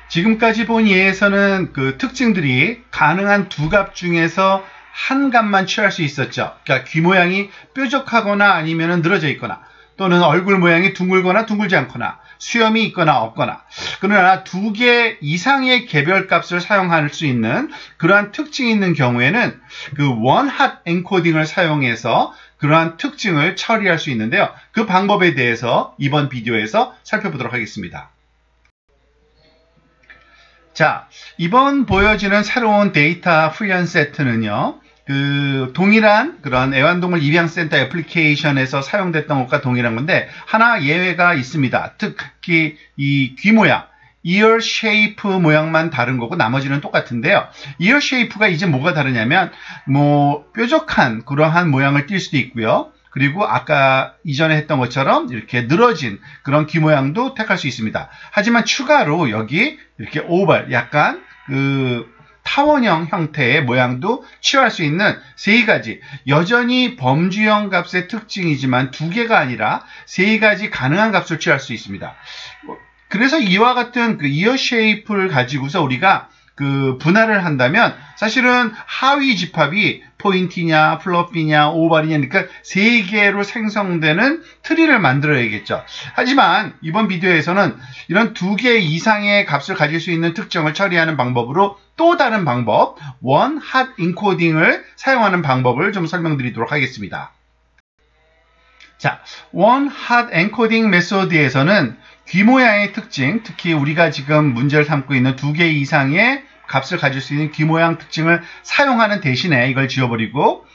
지금까지 본 예에서는 그 특징들이 가능한 두 값 중에서 한 값만 취할 수 있었죠. 그러니까 귀 모양이 뾰족하거나 아니면 늘어져 있거나, 또는 얼굴 모양이 둥글거나 둥글지 않거나, 수염이 있거나 없거나. 그러나 두 개 이상의 개별값을 사용할 수 있는 그러한 특징이 있는 경우에는 그 원핫 엔코딩을 사용해서 그러한 특징을 처리할 수 있는데요. 그 방법에 대해서 이번 비디오에서 살펴보도록 하겠습니다. 자, 이번 보여지는 새로운 데이터 훈련 세트는요, 그 동일한 그런 애완동물 입양센터 애플리케이션에서 사용됐던 것과 동일한 건데 하나 예외가 있습니다. 특히 이 귀 모양, ear shape 모양만 다른 거고 나머지는 똑같은데요. ear shape가 이제 뭐가 다르냐면 뾰족한 그러한 모양을 띌 수도 있고요. 그리고 아까 이전에 했던 것처럼 이렇게 늘어진 그런 귀 모양도 택할 수 있습니다. 하지만 추가로 여기 이렇게 오발, 약간 그 타원형 형태의 모양도 취할 수 있는 세 가지, 여전히 범주형 값의 특징이지만 두 개가 아니라 세 가지 가능한 값을 취할 수 있습니다. 그래서 이와 같은 그 이어 쉐이프를 가지고서 우리가 그 분할을 한다면 사실은 하위 집합이 포인티냐, 플러피냐, 오발이냐, 그러니까 세 개로 생성되는 트리를 만들어야겠죠. 하지만 이번 비디오에서는 이런 두 개 이상의 값을 가질 수 있는 특징을 처리하는 방법으로 또 다른 방법, 원핫 인코딩을 사용하는 방법을 좀 설명드리도록 하겠습니다. 자, 원핫 엔코딩 메소드에서는 귀 모양의 특징, 특히 우리가 지금 문제를 삼고 있는 두 개 이상의 값을 가질 수 있는 귀 모양 특징을 사용하는 대신에 이걸 지워버리고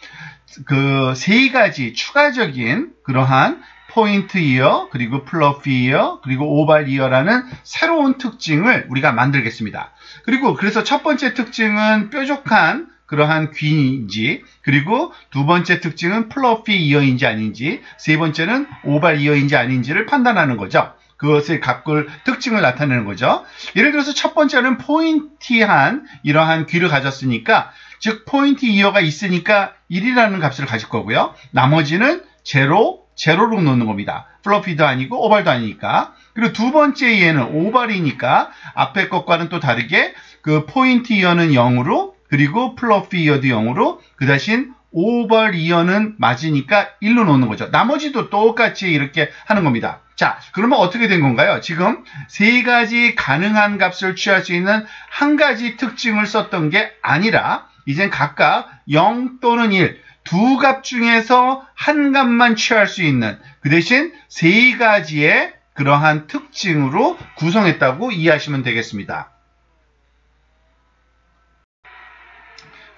그 세 가지 추가적인 그러한 포인트 이어, 그리고 플러피 이어, 그리고 오발 이어라는 새로운 특징을 우리가 만들겠습니다. 그리고 그래서 첫 번째 특징은 뾰족한 그러한 귀인지, 그리고 두 번째 특징은 플러피 이어인지 아닌지, 세 번째는 오발 이어인지 아닌지를 판단하는 거죠. 그것의 각을 특징을 나타내는 거죠. 예를 들어서 첫 번째는 포인티한 이러한 귀를 가졌으니까, 즉 포인트 이어가 있으니까 1이라는 값을 가질 거고요. 나머지는 제로로 놓는 겁니다. 플러피도 아니고 오발도 아니니까. 그리고 두 번째 이에는 오발이니까 앞에 것과는 또 다르게 그 포인트 이어는 0으로, 그리고 플러피 이어도 0으로, 그 대신 오발 이어는 맞으니까 1로 놓는 거죠. 나머지도 똑같이 이렇게 하는 겁니다. 자, 그러면 어떻게 된 건가요? 지금 세 가지 가능한 값을 취할 수 있는 한 가지 특징을 썼던 게 아니라 이젠 각각 0 또는 1, 두 값 중에서 한 값만 취할 수 있는 그 대신 세 가지의 그러한 특징으로 구성했다고 이해하시면 되겠습니다.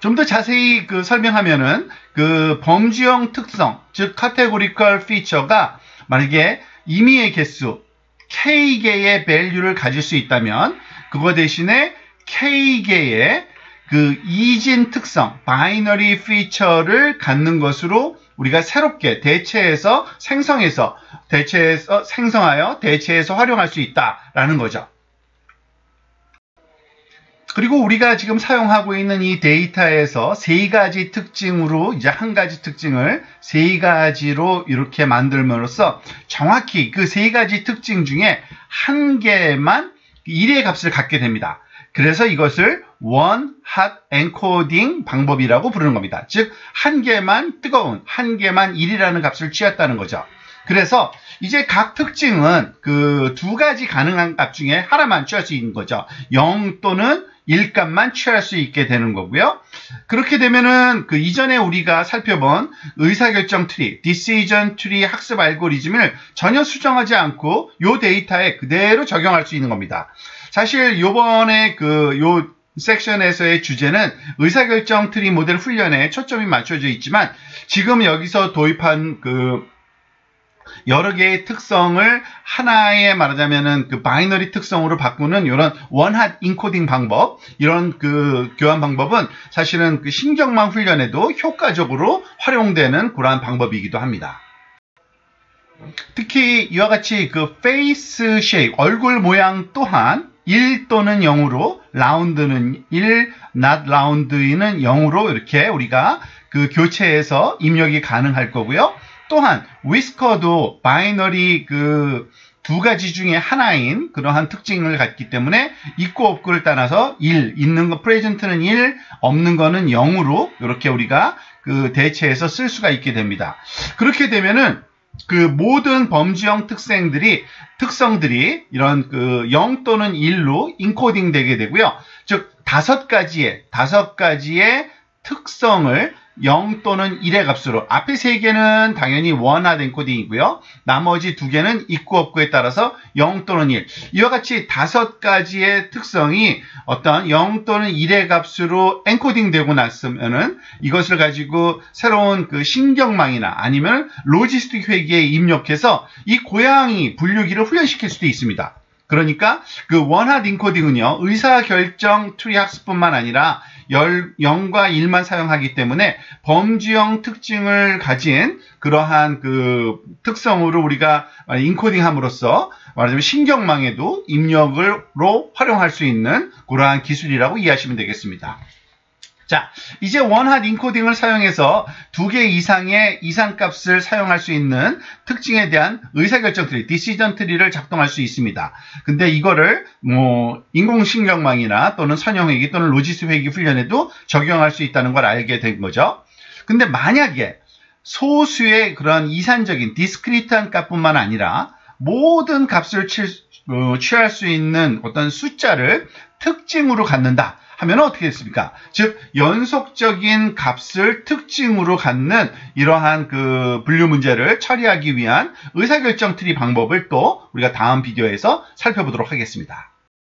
좀 더 자세히 설명하면은 그 범주형 특성, 즉 카테고리컬 피처가 만약에 임의의 개수 K개의 밸류를 가질 수 있다면 그거 대신에 K개의 그 이진 특성, 바이너리 피처를 갖는 것으로 우리가 새롭게 대체해서 생성하여 대체해서 활용할 수 있다라는 거죠. 그리고 우리가 지금 사용하고 있는 이 데이터에서 세 가지 특징으로 이제 한 가지 특징을 세 가지로 이렇게 만들므로써 정확히 그 세 가지 특징 중에 한 개만 1의 값을 갖게 됩니다. 그래서 이것을 원핫 엔코딩 방법이라고 부르는 겁니다. 즉, 한 개만 뜨거운, 한 개만 1이라는 값을 취했다는 거죠. 그래서 이제 각 특징은 그 두 가지 가능한 값 중에 하나만 취할 수 있는 거죠. 0 또는 1값만 취할 수 있게 되는 거고요. 그렇게 되면은 그 이전에 우리가 살펴본 의사결정 트리, 디시전 트리 학습 알고리즘을 전혀 수정하지 않고 요 데이터에 그대로 적용할 수 있는 겁니다. 사실 요번에 요 섹션에서의 주제는 의사결정 트리 모델 훈련에 초점이 맞춰져 있지만 지금 여기서 도입한 여러 개의 특성을 하나의 말하자면은 그 바이너리 특성으로 바꾸는 이런 원핫 인코딩 방법, 이런 교환 방법은 사실은 그 신경망 훈련에도 효과적으로 활용되는 그러한 방법이기도 합니다. 특히 이와 같이 그 페이스 쉐입, 얼굴 모양 또한 1 또는 0으로, 라운드는 1, not 라운드는 0으로 이렇게 우리가 교체해서 입력이 가능할 거고요. 또한 위스커도 바이너리 두 가지 중에 하나인 그러한 특징을 갖기 때문에 있고 없고를 따라서 1, 있는 거 프레젠트는 1, 없는 거는 0으로 이렇게 우리가 그 대체해서 쓸 수가 있게 됩니다. 그렇게 되면은 그 모든 범주형 특성들이 이런 그 0 또는 1로 인코딩 되게 되고요. 즉 다섯 가지의 특성을 0 또는 1의 값으로, 앞에 3개는 당연히 원하드 엔코딩이고요. 나머지 2개는 있고 없고에 따라서 0 또는 1. 이와 같이 5가지의 특성이 어떤 0 또는 1의 값으로 엔코딩 되고 났으면은 이것을 가지고 새로운 그 신경망이나 아니면 로지스틱 회계에 입력해서 이 고양이 분류기를 훈련시킬 수도 있습니다. 그러니까 그 원하드 인코딩은요, 의사결정 트리 학습뿐만 아니라 0과 1만 사용하기 때문에 범주형 특징을 가진 그러한 그 특성으로 우리가 인코딩함으로써 말하자면 신경망에도 입력으로 활용할 수 있는 그러한 기술이라고 이해하시면 되겠습니다. 자, 이제 원하드 인코딩을 사용해서 2개 이상의 이상값을 사용할 수 있는 특징에 대한 의사결정 트리, 디시전 트리를 작동할 수 있습니다. 근데 이거를 인공신경망이나 또는 선형회계 또는 로지스 회계 훈련에도 적용할 수 있다는 걸 알게 된 거죠. 근데 만약에 소수의 그런 이산적인 디스크리트한 값뿐만 아니라 모든 값을 취할 수 있는 어떤 숫자를 특징으로 갖는다 하면 어떻게 됐습니까? 즉 연속적인 값을 특징으로 갖는 이러한 그 분류 문제를 처리하기 위한 의사결정 트리 방법을 또 우리가 다음 비디오에서 살펴보도록 하겠습니다.